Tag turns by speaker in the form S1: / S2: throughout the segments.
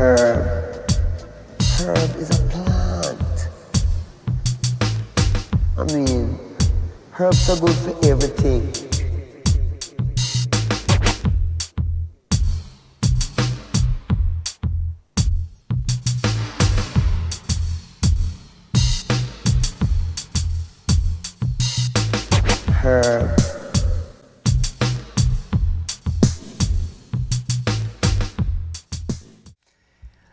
S1: Herb. Herb is a plant. I mean, herbs are good for everything. Herb.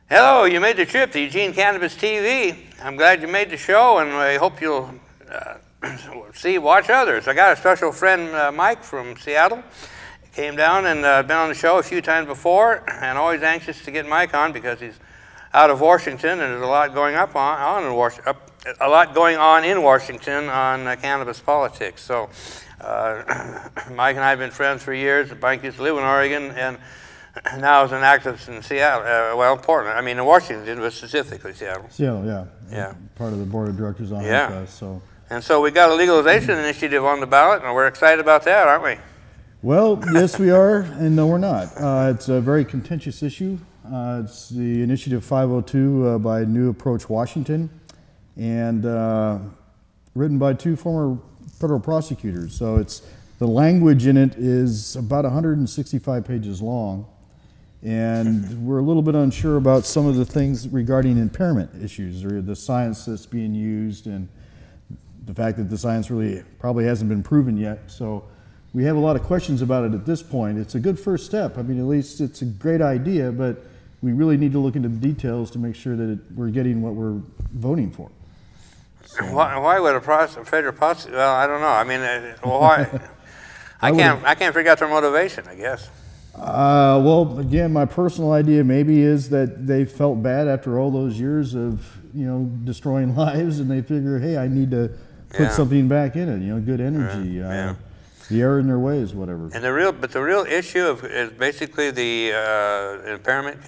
S2: Hello, you made the trip to Eugene Cannabis TV. I'm glad you made the show, and I hope you'll watch others. I got a special friend, Mike from Seattle. He came down and been on the show a few times before, and always anxious to get Mike on because he's out of Washington, and there's a lot going in Washington on cannabis politics. So Mike and I have been friends for years. Mike used to live in Oregon, and now is an activist in Seattle, well, Portland. I mean, in Washington, but specifically Seattle.
S3: Seattle, yeah.
S2: Yeah.
S3: Part of the board of directors on
S2: yeah.
S3: So.
S2: And so we got a legalization initiative on the ballot, and we're excited about that, aren't we?
S3: Well, yes, we are, and no, we're not. It's a very contentious issue. It's the Initiative 502 by New Approach Washington, and written by 2 former federal prosecutors. So it's the language in it is about 165 pages long. And we're a little bit unsure about some of the things regarding impairment issues, or the science that's being used, and the fact that the science really probably hasn't been proven yet. So we have a lot of questions about it at this point. It's a good first step. I mean, at least it's a great idea, but we really need to look into the details to make sure that we're getting what we're voting for. So,
S2: why would a federal prosecutor? Well, I don't know. I mean, why? I can't figure out their motivation, I guess.
S3: Well, again, my personal idea maybe is that they felt bad after all those years of, destroying lives, and they figure, hey, I need to put something back in it, good energy, the error in their ways, whatever. And the real issue is basically the impairment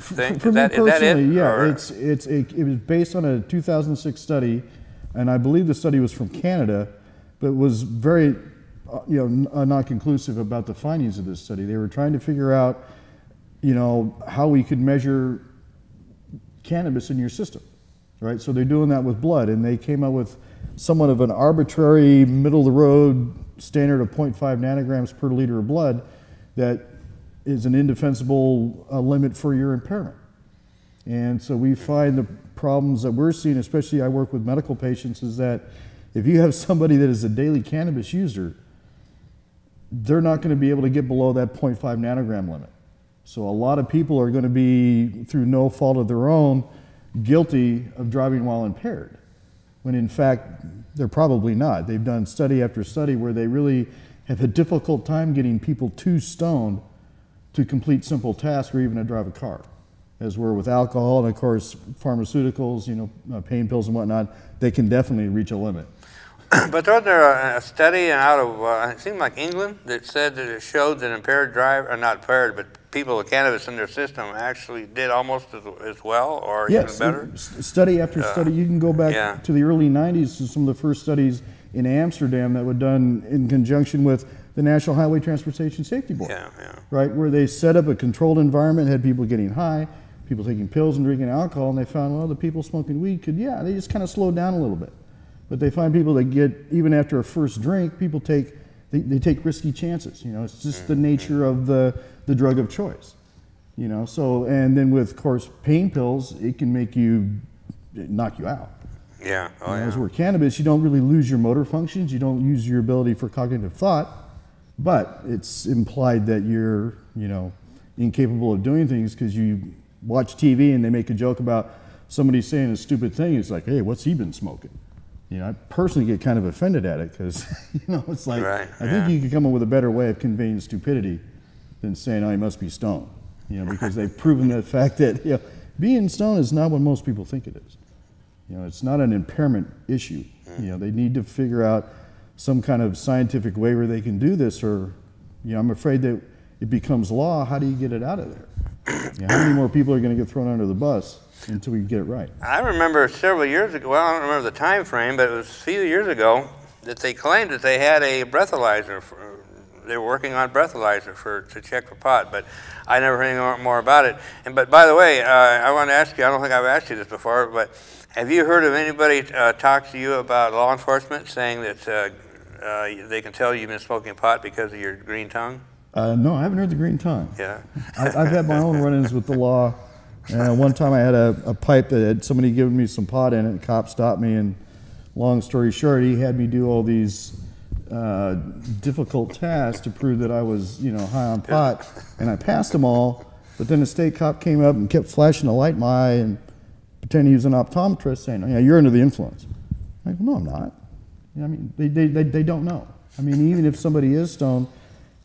S3: thing. For me personally, yeah, it was based on a 2006 study, and I believe the study was from Canada, but was very not conclusive about the findings of this study. They were trying to figure out, how we could measure cannabis in your system, right? So they're doing that with blood, and they came up with somewhat of an arbitrary, middle-of-the-road standard of 0.5 nanograms per liter of blood that is an indefensible limit for your impairment. And so we find the problems that we're seeing, especially I work with medical patients, is that if you have somebody that is a daily cannabis user, they're not going to be able to get below that 0.5 nanogram limit. So a lot of people are going to be, through no fault of their own, guilty of driving while impaired, when in fact they're probably not. They've done study after study where they really have a difficult time getting people too stoned to complete simple tasks or even to drive a car. As we're with alcohol and of course pharmaceuticals, pain pills and whatnot, they can definitely reach a limit.
S2: But wasn't there a study out of, it seemed like England, that said that it showed that impaired driver, or not impaired, but people with cannabis in their system actually did almost as well, or even better?
S3: Study after study. You can go back to the early 90s to some of the first studies in Amsterdam that were done in conjunction with the National Highway Transportation Safety Board. Right, where they set up a controlled environment, had people getting high, people taking pills and drinking alcohol, and they found, well, the people smoking weed could, they just kind of slowed down a little bit. But they find people that get, even after a first drink, people take risky chances. It's just the nature of the drug of choice. So, and then with, of course, pain pills, it can knock you out.
S2: Yeah.
S3: As with cannabis, you don't really lose your motor functions. You don't use your ability for cognitive thought, but it's implied that you're, incapable of doing things because you watch TV and they make a joke about somebody saying a stupid thing. It's like, hey, what's he been smoking? I personally get kind of offended at it because, it's like, I think you could come up with a better way of conveying stupidity than saying, oh, he must be stoned, because they've proven the fact that, being stoned is not what most people think it is. It's not an impairment issue. They need to figure out some kind of scientific way where they can do this, or, I'm afraid that it becomes law. How do you get it out of there? How many more people are going to get thrown under the bus until we get it right?
S2: I remember several years ago, well, I don't remember the time frame, but it was a few years ago that they claimed that they had a breathalyzer were working on breathalyzer to check for pot, but I never heard any more about it. But by the way, I want to ask you, I don't think I've asked you this before, but have you heard of anybody talk to you about law enforcement saying that they can tell you've been smoking pot because of your green tongue?
S3: No, I haven't heard the green tongue.
S2: Yeah.
S3: I've had my own run-ins with the law. One time I had a pipe that had somebody given me some pot in it, and a cop stopped me, and long story short, he had me do all these difficult tasks to prove that I was, high on pot, and I passed them all, but then the state cop came up and kept flashing a light in my eye and pretending he was an optometrist, saying, "Yeah, you're under the influence." I'm like, "No, I'm not." They don't know. I mean, even if somebody is stoned,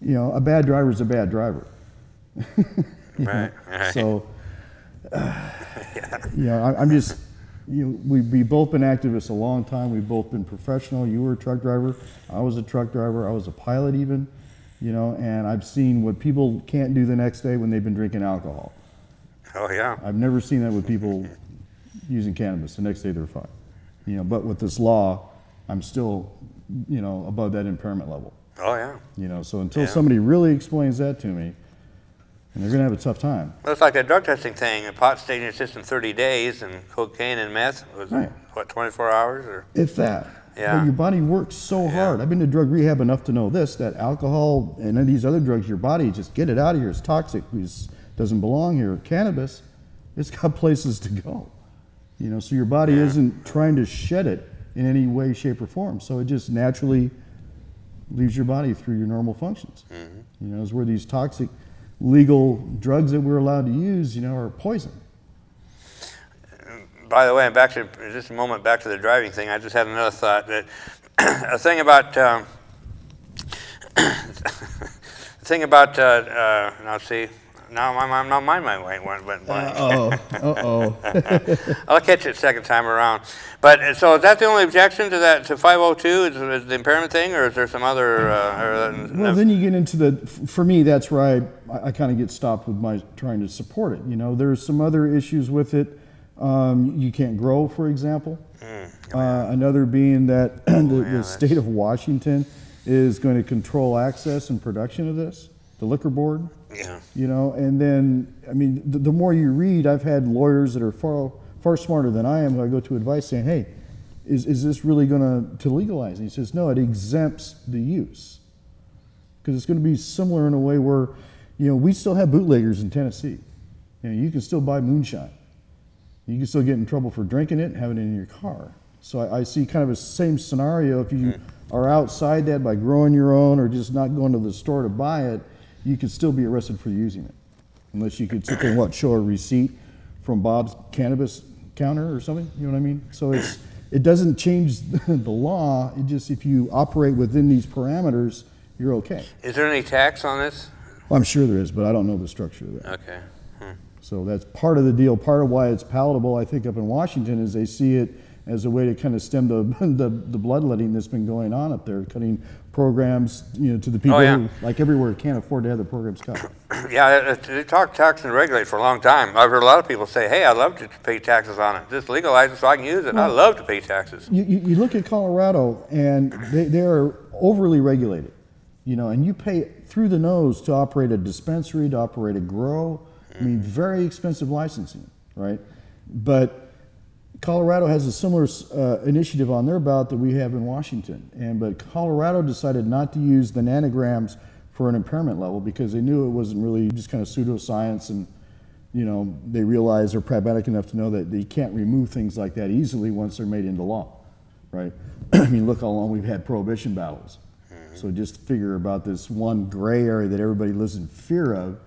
S3: a bad driver is a bad driver.
S2: Right.
S3: So, I'm just, we've both been activists a long time. We've both been professional. You were a truck driver. I was a truck driver. I was a pilot even, and I've seen what people can't do the next day when they've been drinking alcohol.
S2: Oh, yeah.
S3: I've never seen that with people using cannabis. The next day they're fine. But with this law, I'm still, above that impairment level.
S2: Oh, yeah.
S3: So until somebody really explains that to me, and they're going to have a tough time.
S2: Well, it's like that drug testing thing. Pot stayed in your system 30 days, and cocaine and meth was,
S3: right.
S2: What, 24 hours? Or?
S3: If that.
S2: Yeah.
S3: But your body works so hard. I've been to drug rehab enough to know this, that alcohol and these other drugs, your body, just get it out of here. It's toxic. It doesn't belong here. Cannabis, it's got places to go. So your body isn't trying to shed it in any way, shape, or form. So it just naturally leaves your body through your normal functions. Mm-hmm. It's where these toxic legal drugs that we're allowed to use, are poison.
S2: By the way, back to just a moment back to the driving thing. I just had another thought that a thing about now see. Now my mind went blank. I'll catch it second time around. But so is that the only objection to that, to 502, is the impairment thing, or is there some other?
S3: Well, then you get into for me, that's where I kind of get stopped with my trying to support it. There's some other issues with it. You can't grow, for example. Another being that the state of Washington is going to control access and production of this, the liquor board.
S2: Yeah.
S3: And then, the more you read, I've had lawyers that are far smarter than I am who I go to advice saying, hey, is this really going to legalize? And he says, no, it exempts the use. Because it's going to be similar in a way where, we still have bootleggers in Tennessee. You can still buy moonshine. You can still get in trouble for drinking it and having it in your car. So I see kind of a same scenario. If you are outside that by growing your own or just not going to the store to buy it, you could still be arrested for using it. Unless you could sit there and show a receipt from Bob's cannabis counter or something, you know what I mean? So it doesn't change the law, it just, if you operate within these parameters, you're okay.
S2: Is there any tax on this?
S3: Well, I'm sure there is, but I don't know the structure of that.
S2: Okay.
S3: So that's part of the deal. Part of why it's palatable, I think, up in Washington is they see it as a way to kind of stem the bloodletting that's been going on up there, cutting programs, to the people who, like everywhere, can't afford to have the programs cut. Yeah,
S2: they talk tax and regulate for a long time. I've heard a lot of people say, hey, I'd love to pay taxes on it. Just legalize it so I can use it. Well, I'd love to pay taxes.
S3: You look at Colorado, and they are overly regulated, and you pay through the nose to operate a dispensary, to operate a grow. Very expensive licensing, right? But Colorado has a similar initiative on their ballot that we have in Washington. But Colorado decided not to use the nanograms for an impairment level because they knew it wasn't really just kind of pseudoscience, and they realized they're pragmatic enough to know that they can't remove things like that easily once they're made into law, right? Look how long we've had prohibition battles. So just figure about this one gray area that everybody lives in fear of,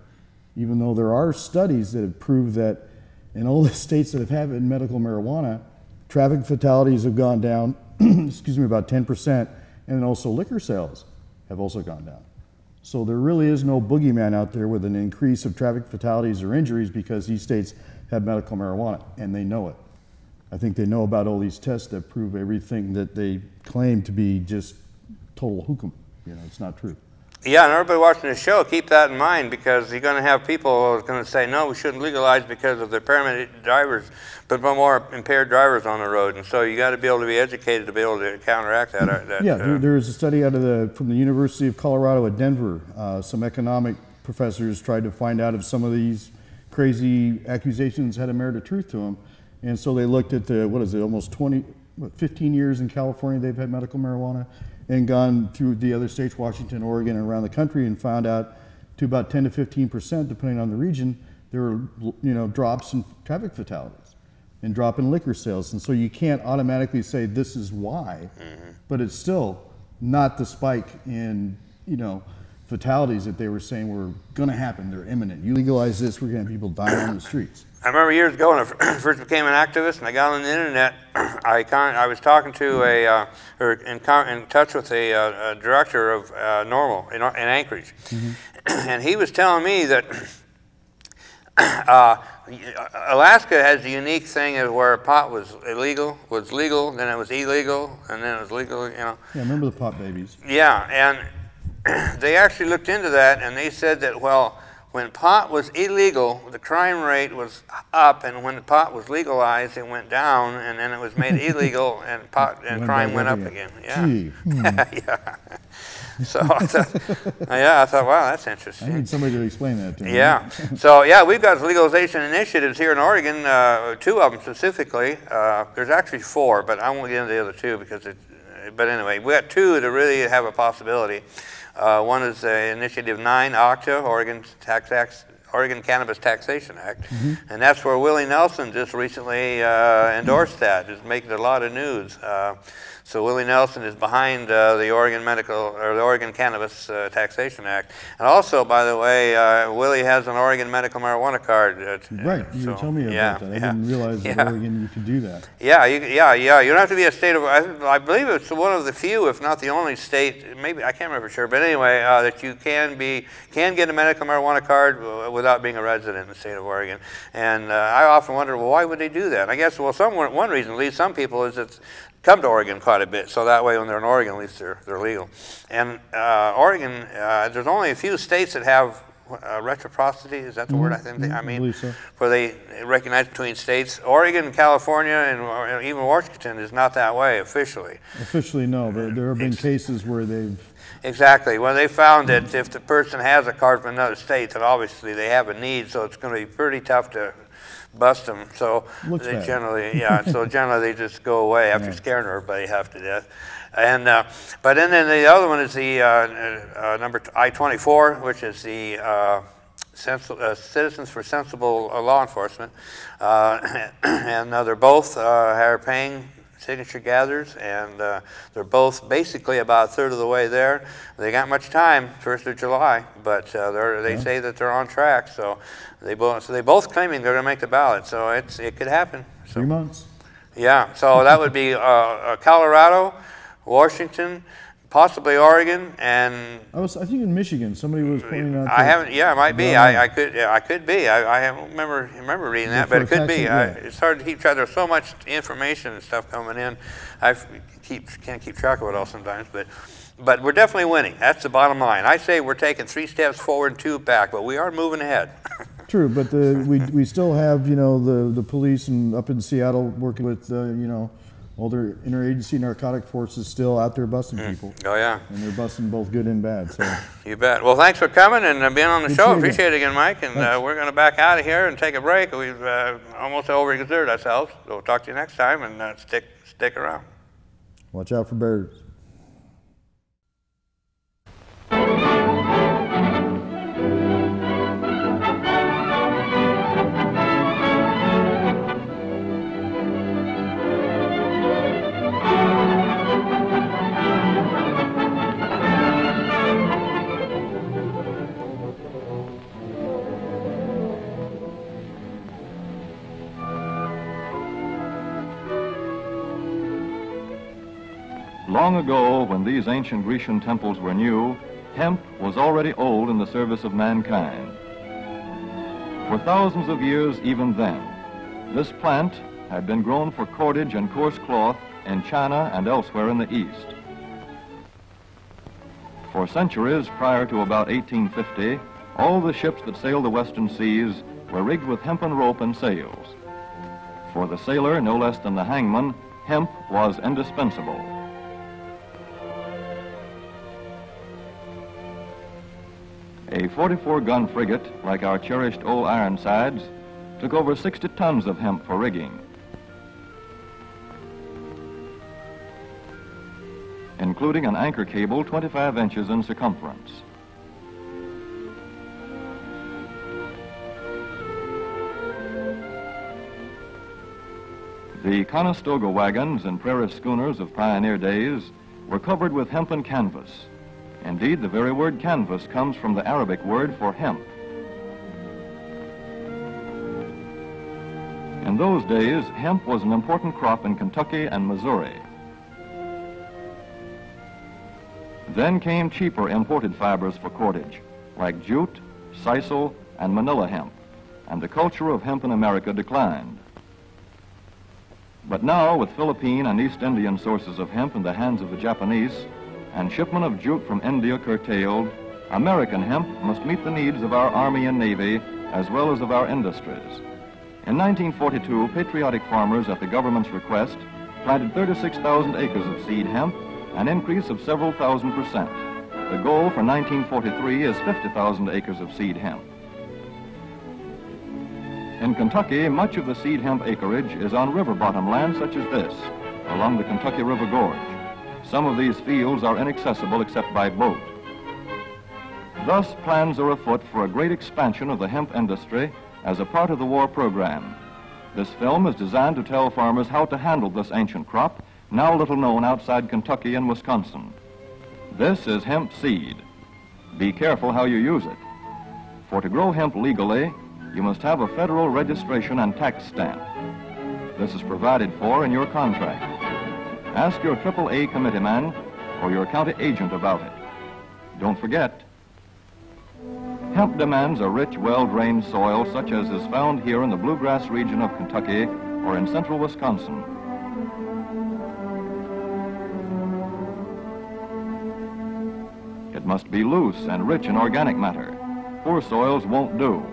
S3: even though there are studies that have proved that in all the states that have had medical marijuana, traffic fatalities have gone down, about 10%, and then also liquor sales have also gone down. So there really is no boogeyman out there with an increase of traffic fatalities or injuries because these states have medical marijuana, and they know it. I think they know about all these tests that prove everything that they claim to be just total hook'em. It's not true.
S2: Yeah, and everybody watching the show, keep that in mind, because you're going to have people who are going to say, no, we shouldn't legalize because of the permit drivers, but more impaired drivers on the road. And so you got to be able to be educated to be able to counteract that.
S3: Yeah, there was a study out of from the University of Colorado at Denver. Some economic professors tried to find out if some of these crazy accusations had a merit of truth to them. And so they looked at almost 15 years in California they've had medical marijuana, and gone through the other states, Washington, Oregon, and around the country, and found out to about 10 to 15%, depending on the region, there were drops in traffic fatalities and drop in liquor sales. And so you can't automatically say this is why, but it's still not the spike in fatalities that they were saying were going to happen. They're imminent. You legalize this, we're going to have people dying on the streets.
S2: I remember years ago when I first became an activist and I got on the internet, I was talking to in touch with a director of NORML in Anchorage. And he was telling me that Alaska has a unique thing of where pot was legal, then it was illegal, and then it was legal,
S3: Yeah, I remember the pot babies.
S2: Yeah, and they actually looked into that, and they said that, well, when pot was illegal, the crime rate was up, and when the pot was legalized, it went down, and then it was made illegal, and crime went up again. Yeah.
S3: Gee.
S2: Yeah. So I thought, wow, that's interesting.
S3: I need somebody to explain that to me.
S2: Yeah. So yeah, we've got legalization initiatives here in Oregon, 2 of them specifically. There's actually 4, but I won't get into the other 2 because but anyway, we got 2 that really have a possibility. One is Initiative 9, OCTA, Oregon Cannabis Taxation Act, and that's where Willie Nelson just recently endorsed that. It's making a lot of news. So Willie Nelson is behind the Oregon Cannabis Taxation Act, and also, by the way, Willie has an Oregon medical marijuana card.
S3: Right, you told me about that. I didn't realize that Oregon you could do that.
S2: Yeah. You don't have to be a state of. I believe it's one of the few, if not the only state. Maybe I can't remember for sure, but anyway, that you can get a medical marijuana card without being a resident in the state of Oregon. And I often wonder, well, why would they do that? I guess, well, one reason, at least some people, is that come to Oregon quite a bit, so that way when they're in Oregon, at least they're legal. And Oregon, there's only a few states that have reciprocity, is that the word I think? I mean,
S3: so.
S2: Where they recognize between states. Oregon, California, and even Washington is not that way officially.
S3: Officially, no, but there have been cases where they've...
S2: Exactly. Well, they found that if the person has a card from another state, then obviously they have a need, so it's going to be pretty tough to bust them. So they generally they just go away after scaring everybody half to death. And but then the other one is the number I-24, which is the Citizens for Sensible Law Enforcement, and they're both are paying signature gatherers, and they're both basically about a third of the way there. They got much time, 1st of July, but they say that they're on track. So they both claiming they're going to make the ballot. So it could happen. So,
S3: 3 months.
S2: Yeah. So that would be Colorado, Washington, possibly Oregon, and
S3: I think in Michigan somebody was pointing out.
S2: I haven't. Yeah, it might be. I could be. I don't remember reading that, but it could be. It's hard to keep track. There's so much information and stuff coming in. Can't keep track of it all sometimes, but we're definitely winning. That's the bottom line. I say we're taking 3 steps forward and 2 back, but we are moving ahead.
S3: True, but we still have the police and up in Seattle working with all their interagency narcotic forces still out there busting people. Oh, yeah. And they're busting both good and bad. So
S2: you bet. Well, thanks for coming and being on the show. Appreciate it again, Mike. And we're going to back out of here and take a break. We've almost overexerted ourselves. So we'll talk to you next time, and stick around.
S3: Watch out for bears.
S4: Long ago, when these ancient Grecian temples were new, hemp was already old in the service of mankind. For thousands of years even then, this plant had been grown for cordage and coarse cloth in China and elsewhere in the East. For centuries prior to about 1850, all the ships that sailed the western seas were rigged with hempen rope and sails. For the sailor, no less than the hangman, hemp was indispensable. A 44-gun frigate, like our cherished old Ironsides, took over 60 tons of hemp for rigging, including an anchor cable 25 inches in circumference. The Conestoga wagons and prairie schooners of pioneer days were covered with hempen canvas. Indeed, the very word canvas comes from the Arabic word for hemp. In those days, hemp was an important crop in Kentucky and Missouri. Then came cheaper imported fibers for cordage, like jute, sisal, and manila hemp, and the culture of hemp in America declined. But now, with Philippine and East Indian sources of hemp in the hands of the Japanese, and shipment of jute from India curtailed, American hemp must meet the needs of our Army and Navy as well as of our industries. In 1942, patriotic farmers, at the government's request, planted 36,000 acres of seed hemp, an increase of several thousand percent. The goal for 1943 is 50,000 acres of seed hemp. In Kentucky, much of the seed hemp acreage is on river bottom land such as this, along the Kentucky River Gorge. Some of these fields are inaccessible except by boat. Thus, plans are afoot for a great expansion of the hemp industry as a part of the war program. This film is designed to tell farmers how to handle this ancient crop, now little known outside Kentucky and Wisconsin. This is hemp seed. Be careful how you use it. For to grow hemp legally, you must have a federal registration and tax stamp. This is provided for in your contract. Ask your AAA committeeman or your county agent about it. Don't forget, hemp demands a rich, well-drained soil such as is found here in the bluegrass region of Kentucky or in central Wisconsin. It must be loose and rich in organic matter. Poor soils won't do.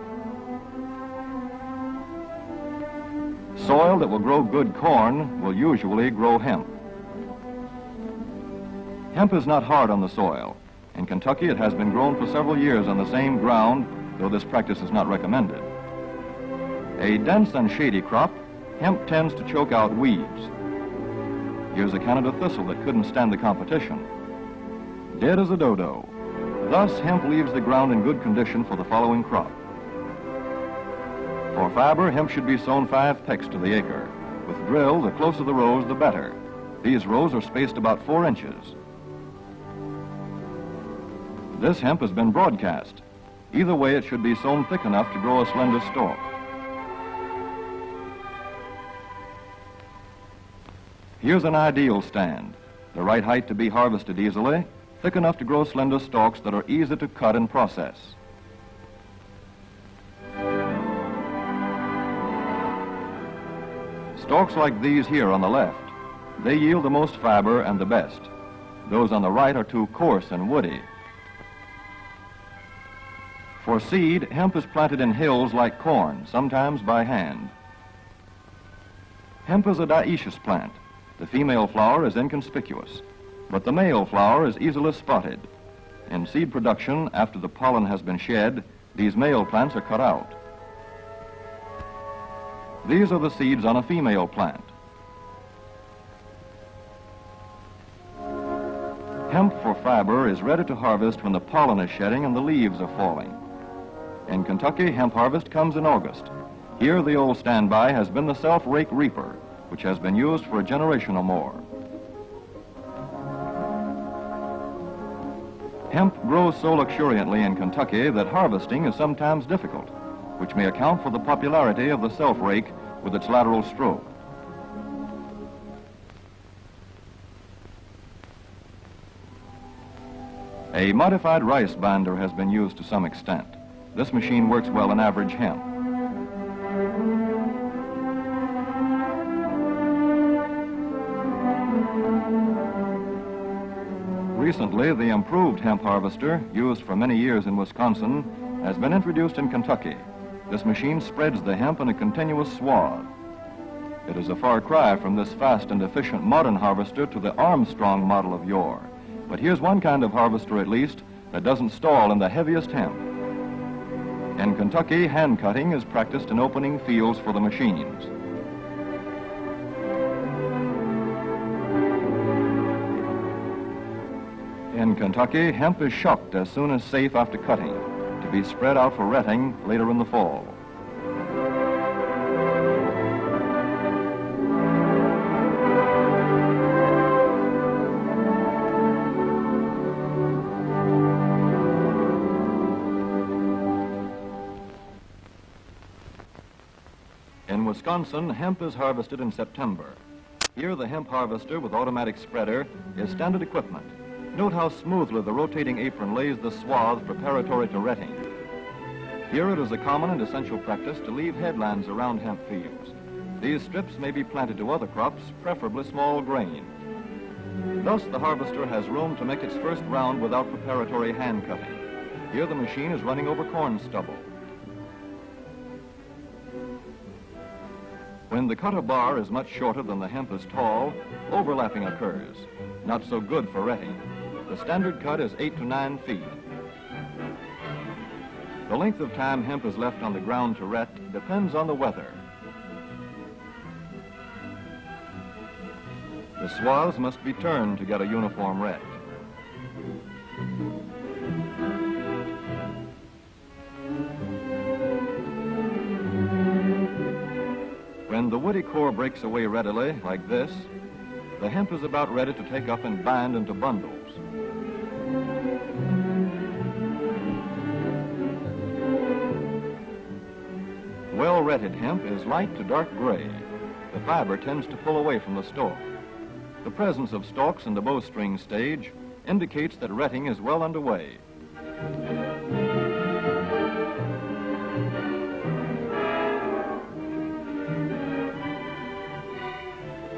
S4: Soil that will grow good corn will usually grow hemp. Hemp is not hard on the soil. In Kentucky, it has been grown for several years on the same ground, though this practice is not recommended. A dense and shady crop, hemp tends to choke out weeds. Here's a Canada thistle that couldn't stand the competition. Dead as a dodo. Thus, hemp leaves the ground in good condition for the following crop. For fiber, hemp should be sown 5 pecks to the acre. With drill, the closer the rows, the better. These rows are spaced about 4 inches. This hemp has been broadcast. Either way, it should be sown thick enough to grow a slender stalk. Here's an ideal stand. The right height to be harvested easily, thick enough to grow slender stalks that are easy to cut and process. Stalks like these here on the left, they yield the most fiber and the best. Those on the right are too coarse and woody. For seed, hemp is planted in hills like corn, sometimes by hand. Hemp is a dioecious plant. The female flower is inconspicuous, but the male flower is easily spotted. In seed production, after the pollen has been shed, these male plants are cut out. These are the seeds on a female plant. Hemp for fiber is ready to harvest when the pollen is shedding and the leaves are falling. In Kentucky, hemp harvest comes in August. Here, the old standby has been the self-rake reaper, which has been used for a generation or more. Hemp grows so luxuriantly in Kentucky that harvesting is sometimes difficult, which may account for the popularity of the self-rake with its lateral stroke. A modified rice binder has been used to some extent. This machine works well in average hemp. recently, the improved hemp harvester, used for many years in Wisconsin, has been introduced in Kentucky. This machine spreads the hemp in a continuous swath. It is a far cry from this fast and efficient modern harvester to the Armstrong model of yore. But here's one kind of harvester, at least, that doesn't stall in the heaviest hemp. In Kentucky, hand cutting is practiced in opening fields for the machines. In Kentucky, hemp is shucked as soon as safe after cutting, to be spread out for retting later in the fall. In Wisconsin, hemp is harvested in September. Here, the hemp harvester with automatic spreader is standard equipment. Note how smoothly the rotating apron lays the swath preparatory to retting. Here it is a common and essential practice to leave headlands around hemp fields. These strips may be planted to other crops, preferably small grain. Thus, the harvester has room to make its first round without preparatory hand cutting. Here the machine is running over corn stubble. When the cutter bar is much shorter than the hemp is tall, overlapping occurs. Not so good for retting. The standard cut is 8 to 9 feet. The length of time hemp is left on the ground to ret depends on the weather. The swaths must be turned to get a uniform ret. When the woody core breaks away readily, like this, the hemp is about ready to take up and bind into bundles. Well-retted hemp is light to dark gray. The fiber tends to pull away from the stalk. The presence of stalks in the bowstring stage indicates that retting is well underway.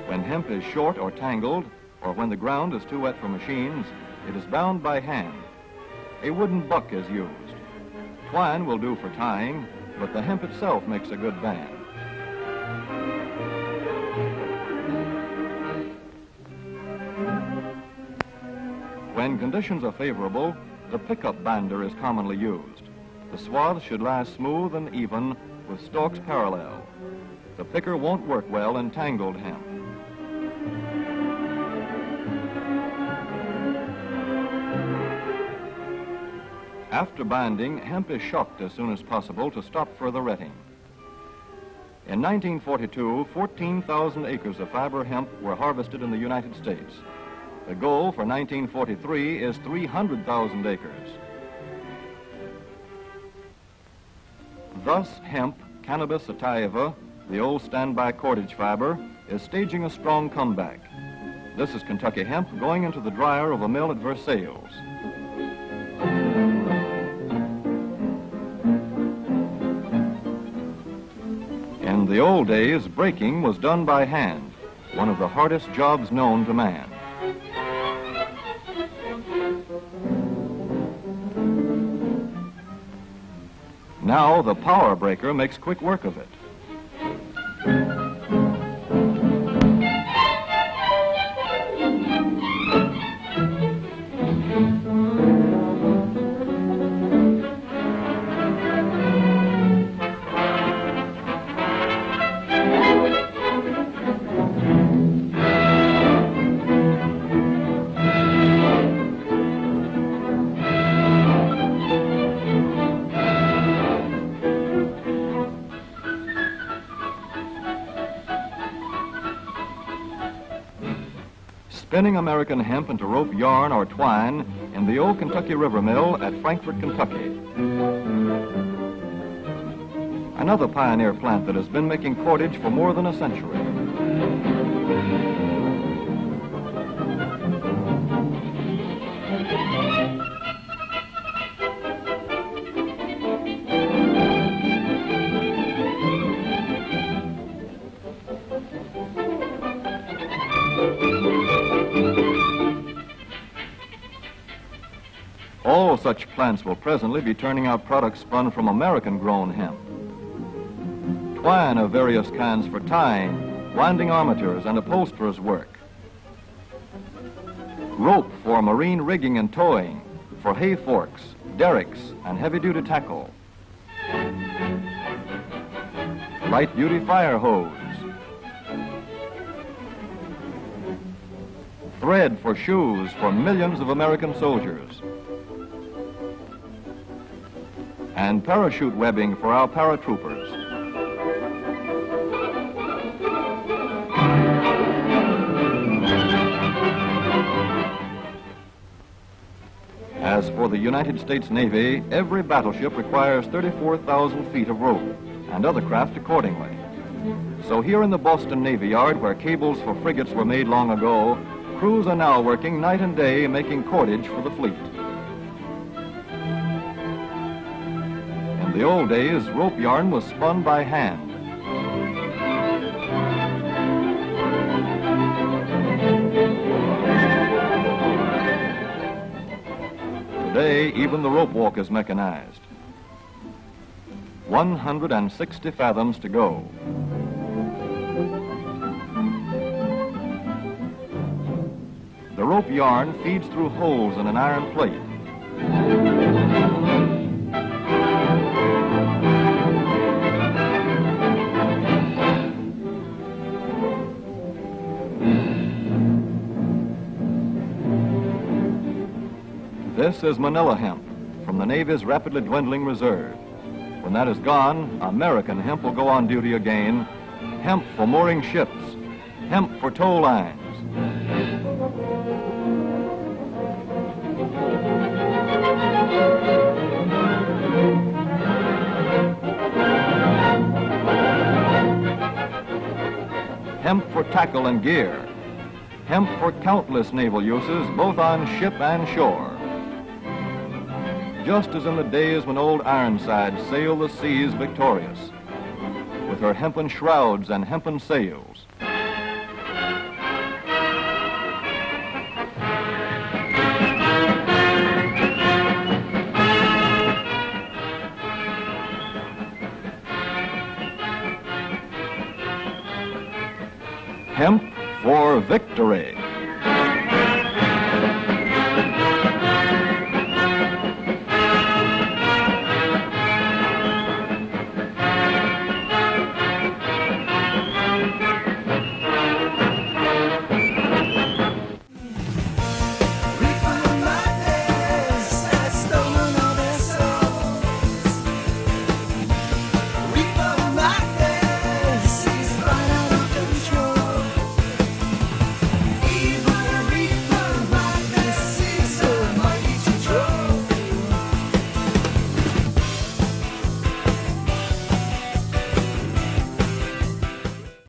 S4: When hemp is short or tangled, or when the ground is too wet for machines, it is bound by hand. A wooden buck is used. Twine will do for tying, but the hemp itself makes a good band. When conditions are favorable, the pickup binder is commonly used. The swaths should lie smooth and even with stalks parallel. The picker won't work well in tangled hemp. After binding, hemp is shucked as soon as possible to stop further retting. In 1942, 14,000 acres of fiber hemp were harvested in the United States. The goal for 1943 is 300,000 acres. Thus, hemp, Cannabis sativa, the old standby cordage fiber, is staging a strong comeback. This is Kentucky hemp going into the dryer of a mill at Versailles. In the old days, breaking was done by hand, one of the hardest jobs known to man. Now the power breaker makes quick work of it. Spinning American hemp into rope yarn or twine in the old Kentucky River Mill at Frankfort, Kentucky. Another pioneer plant that has been making cordage for more than a century. All such plants will presently be turning out products spun from American-grown hemp. Twine of various kinds for tying, winding armatures, and upholsterers' work. Rope for marine rigging and towing, for hay forks, derricks, and heavy-duty tackle. Light-duty fire hose. Thread for shoes for millions of American soldiers. And parachute webbing for our paratroopers. As for the United States Navy, every battleship requires 34,000 feet of rope, and other craft accordingly. So here in the Boston Navy Yard, where cables for frigates were made long ago, crews are now working night and day making cordage for the fleet. In the old days, rope yarn was spun by hand. Today, even the rope walk is mechanized. 160 fathoms to go. The rope yarn feeds through holes in an iron plate. This is Manila hemp from the Navy's rapidly dwindling reserve. When that is gone, American hemp will go on duty again. Hemp for mooring ships, hemp for tow lines. Hemp for tackle and gear. Hemp for countless naval uses, both on ship and shore. Just as in the days when old Ironside sailed the seas victorious, with her hempen shrouds and hempen sails. Hemp for victory.